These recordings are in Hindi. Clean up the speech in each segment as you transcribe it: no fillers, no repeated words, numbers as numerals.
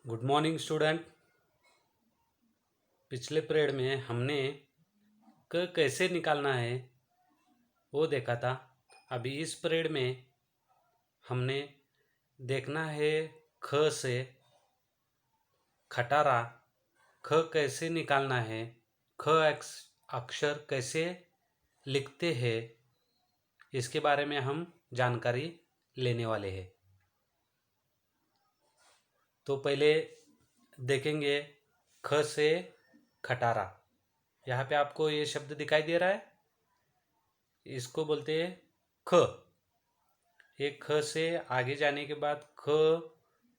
Good morning student. पिछले पीरियड में हमने क कैसे निकालना है वो देखा था। अभी इस पीरियड में हमने देखना है ख से खटारा ख कैसे निकालना है, अक्षर कैसे लिखते हैं, इसके बारे में हम जानकारी लेने वाले हैं। तो पहले देखेंगे ख से खटारा। यहाँ पे आपको ये शब्द दिखाई दे रहा है, इसको बोलते हैं ख। ये ख से आगे जाने के बाद ख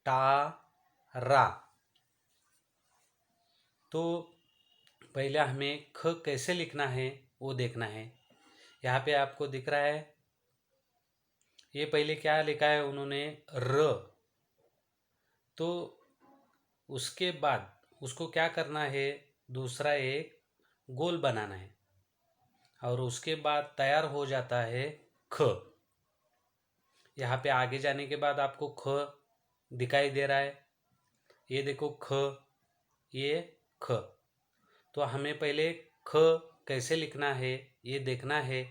टा रा। तो पहले हमें ख कैसे लिखना है वो देखना है। यहाँ पे आपको दिख रहा है, ये पहले क्या लिखा है उन्होंने, र। तो उसके बाद उसको क्या करना है, दूसरा एक गोल बनाना है और उसके बाद तैयार हो जाता है ख। यहाँ पे आगे जाने के बाद आपको ख दिखाई दे रहा है, ये देखो ख, ये ख। तो हमें पहले ख कैसे लिखना है ये देखना है,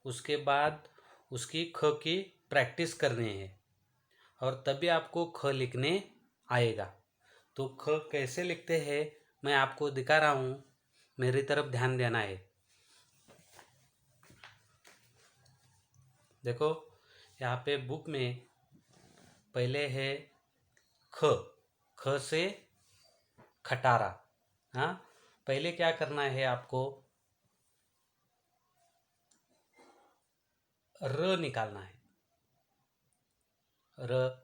उसके बाद उसकी ख की प्रैक्टिस करनी है और तभी आपको ख लिखने आएगा। तो ख कैसे लिखते हैं मैं आपको दिखा रहा हूँ, मेरी तरफ ध्यान देना है। देखो यहाँ पे बुक में पहले है ख, ख से खटारा। हाँ, पहले क्या करना है आपको, र निकालना है, र।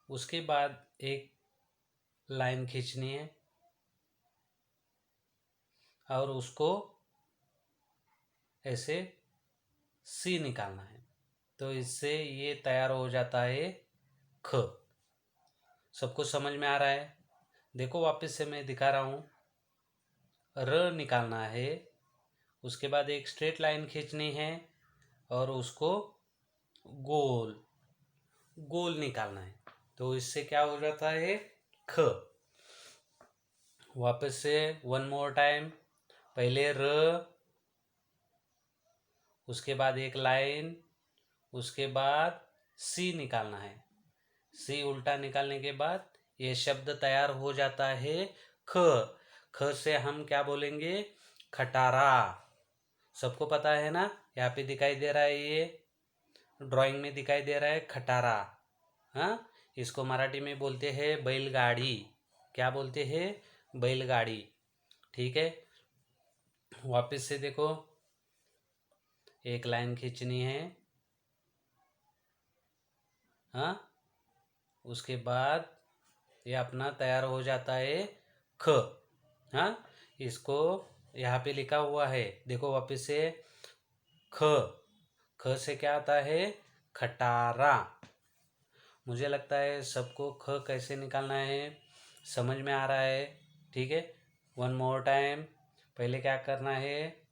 उसके बाद एक लाइन खींचनी है और उसको ऐसे सी निकालना है। तो इससे ये तैयार हो जाता है ख। सबको समझ में आ रहा है? देखो वापस से मैं दिखा रहा हूँ, र निकालना है, उसके बाद एक स्ट्रेट लाइन खींचनी है और उसको गोल गोल निकालना है। तो इससे क्या हो जाता है, ख। वापस से वन मोर टाइम, पहले र, उसके बाद एक लाइन, उसके बाद सी निकालना है। सी उल्टा निकालने के बाद ये शब्द तैयार हो जाता है ख। ख से हम क्या बोलेंगे, खटारा। सबको पता है ना, यहाँ पे दिखाई दे रहा है, ये ड्राइंग में दिखाई दे रहा है खटारा। हाँ, इसको मराठी में बोलते हैं बैलगाड़ी। क्या बोलते हैं, बैलगाड़ी। ठीक है, वापस से देखो, एक लाइन खींचनी है। हाँ, उसके बाद ये अपना तैयार हो जाता है ख। हाँ, इसको यहाँ पे लिखा हुआ है, देखो वापस से ख। ख से क्या आता है, खटारा। मुझे लगता है सबको ख कैसे निकालना है समझ में आ रहा है। ठीक है, वन मोर टाइम। पहले क्या करना है,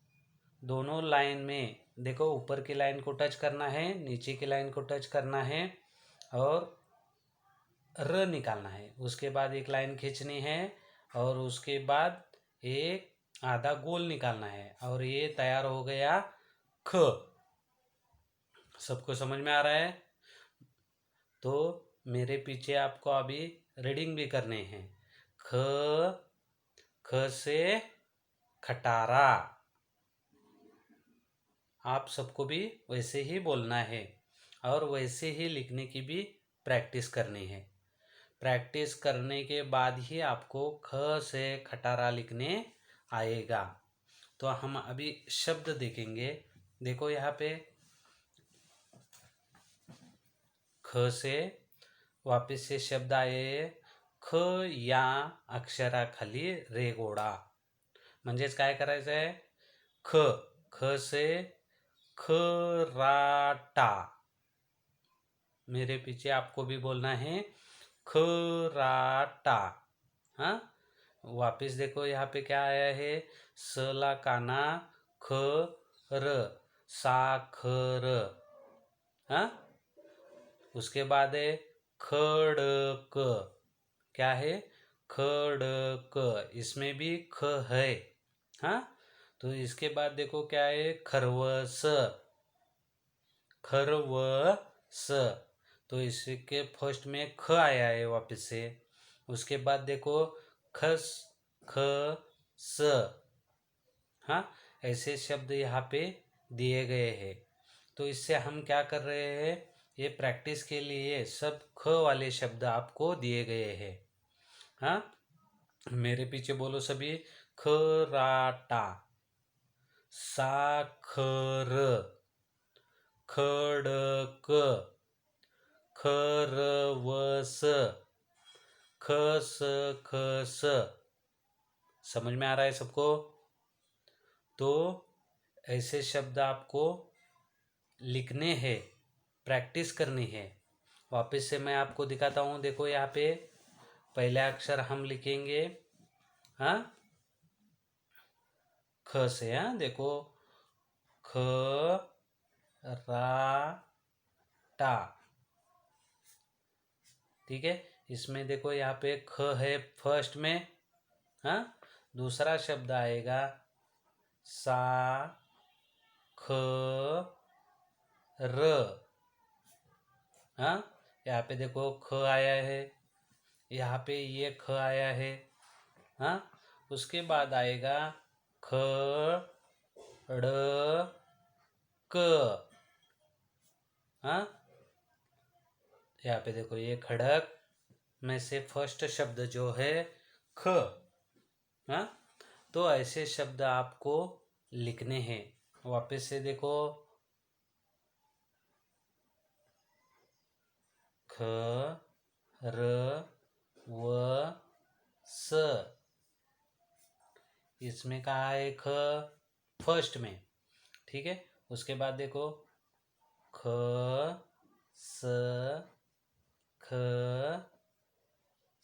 दोनों लाइन में देखो, ऊपर की लाइन को टच करना है, नीचे की लाइन को टच करना है और र निकालना है। उसके बाद एक लाइन खींचनी है और उसके बाद एक आधा गोल निकालना है और ये तैयार हो गया ख। सबको समझ में आ रहा है? तो मेरे पीछे आपको अभी रीडिंग भी करने हैं। ख, ख से खटारा। आप सबको भी वैसे ही बोलना है और वैसे ही लिखने की भी प्रैक्टिस करनी है। प्रैक्टिस करने के बाद ही आपको ख से खटारा लिखने आएगा। तो हम अभी शब्द देखेंगे। देखो यहाँ पे ख से वापस से शब्द आए, ख या अक्षराखाली रेघोडा। म्हणजेच काय करायचं आहे, ख, ख से खराटा। मेरे पीछे आपको भी बोलना है खराटा। हाँ, वापस देखो यहाँ पे क्या आया है, सला काना ख र, साखर। हाँ, उसके बाद है खड़क, क्या है, खड़क, इसमें भी ख है। हाँ, तो इसके बाद देखो क्या है, खरवस, खरवस, तो इसके फर्स्ट में ख आया है वापस से। उसके बाद देखो खस, ख, स। हाँ, ऐसे शब्द यहाँ पे दिए गए हैं। तो इससे हम क्या कर रहे हैं, ये प्रैक्टिस के लिए सब ख वाले शब्द आपको दिए गए हैं। हाँ, मेरे पीछे बोलो सभी, खराटा, साखर, खड़क, खरवस, खसखस। समझ में आ रहा है सबको? तो ऐसे शब्द आपको लिखने हैं, प्रैक्टिस करनी है। वापस से मैं आपको दिखाता हूँ, देखो यहाँ पे पहला अक्षर हम लिखेंगे, हाँ, ख से। हाँ, देखो, ख, रा, टा। ठीक है, इसमें देखो यहाँ पे ख है फर्स्ट में। हाँ, दूसरा शब्द आएगा सा, ख, र। हाँ, यहाँ पे देखो ख आया है, यहाँ पे ये ख आया है। हाँ, उसके बाद आएगा ख, ड़, क। हाँ, यहाँ पे देखो ये खड़क में से फर्स्ट शब्द जो है ख। हाँ, तो ऐसे शब्द आपको लिखने हैं। वापस से देखो, ख, र, व, स। इसमें कहा है ख फर्स्ट में। ठीक है, उसके बाद देखो ख, स, ख,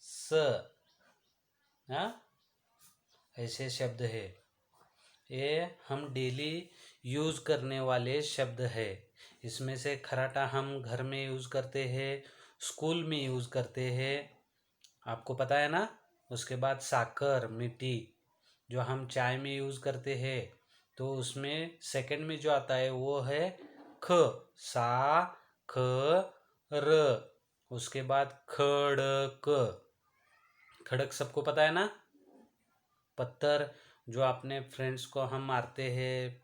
स। हाँ, ऐसे शब्द है, ये हम डेली यूज़ करने वाले शब्द है। इसमें से खराटा हम घर में यूज़ करते हैं, स्कूल में यूज़ करते हैं, आपको पता है ना। उसके बाद साकर, मीठी, जो हम चाय में यूज़ करते हैं, तो उसमें सेकंड में जो आता है वो है ख, सा, ख, र। उसके बाद खड़क, खड़क सबको पता है ना, पत्थर जो अपने फ्रेंड्स को हम मारते हैं,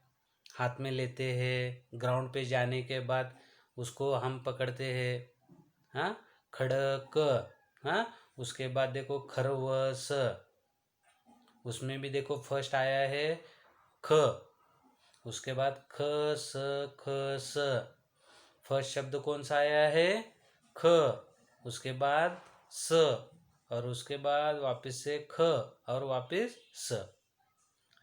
हाथ में लेते हैं, ग्राउंड पे जाने के बाद उसको हम पकड़ते हैं। हाँ, खड़क। हाँ, उसके बाद देखो खरवस, उसमें भी देखो फर्स्ट आया है ख। उसके बाद ख, स, ख, स। फर्स्ट शब्द कौन सा आया है, ख। उसके बाद स, और उसके बाद वापस से ख, और वापस स।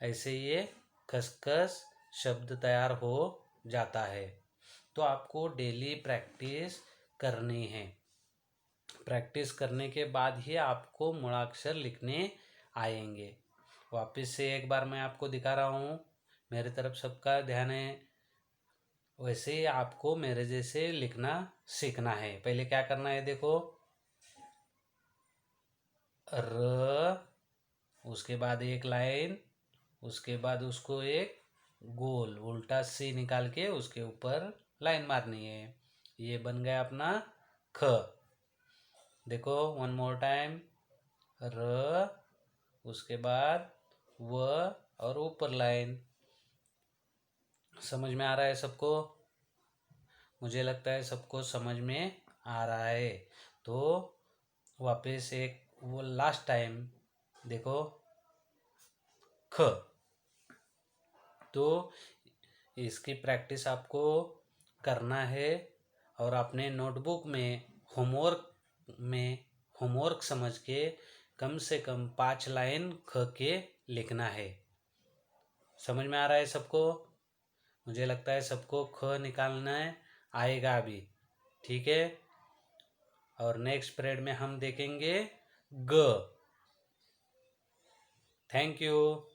ऐसे ये खसखस शब्द तैयार हो जाता है। तो आपको डेली प्रैक्टिस करनी है। प्रैक्टिस करने के बाद ही आपको मूलाक्षर लिखने आएंगे। वापस से एक बार मैं आपको दिखा रहा हूँ, मेरी तरफ सबका ध्यान है। वैसे ही आपको मेरे जैसे लिखना सीखना है। पहले क्या करना है, देखो, र, उसके बाद एक लाइन, उसके बाद उसको एक गोल उल्टा सी निकाल के उसके ऊपर लाइन मारनी है। ये बन गया अपना ख। देखो, वन मोर टाइम, र, उसके बाद व, और ऊपर लाइन। समझ में आ रहा है सबको? मुझे लगता है सबको समझ में आ रहा है। तो वापस एक वो लास्ट टाइम देखो, ख। तो इसकी प्रैक्टिस आपको करना है, और अपने नोटबुक में होमवर्क समझ के कम से कम 5 लाइन ख के लिखना है। समझ में आ रहा है सबको? मुझे लगता है सबको ख निकालना आएगा अभी। ठीक है, और नेक्स्ट पीरियड में हम देखेंगे ग। Thank you.